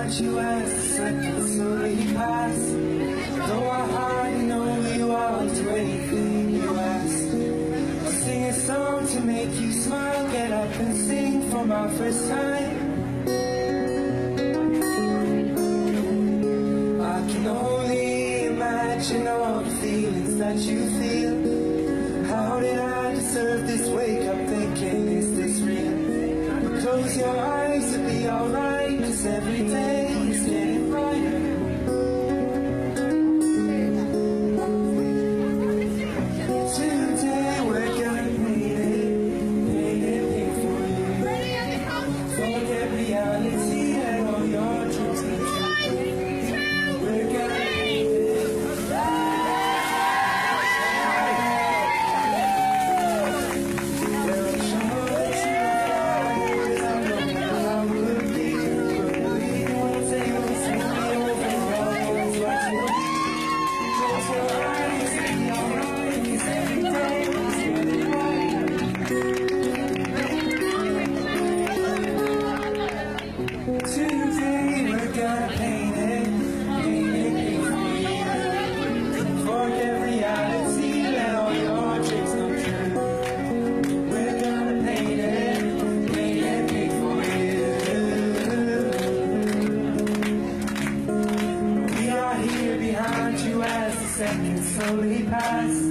behind you as the seconds slowly pass. Though I hardly know who you are, I'll do anything you ask. I'll sing a song to make you smile, get up and sing for my first time. I can only imagine all the feelings that you feel. How did I deserve this? Wake up thinking, is this real? Close your eyes, it'll be alright, 'cause every day is getting brighter. Today we're gonna paint it for you. Forget reality and all your dreams come true. We're gonna paint it. I'm sure that you are, I know how it would be, but we won't take us overall. Close your eyes, it'll be alright, 'cause every day is getting brighter. Today we're gonna paint it for you. Forget reality, let all your dreams come true. We're gonna paint it for you. We are here behind you as the seconds slowly pass.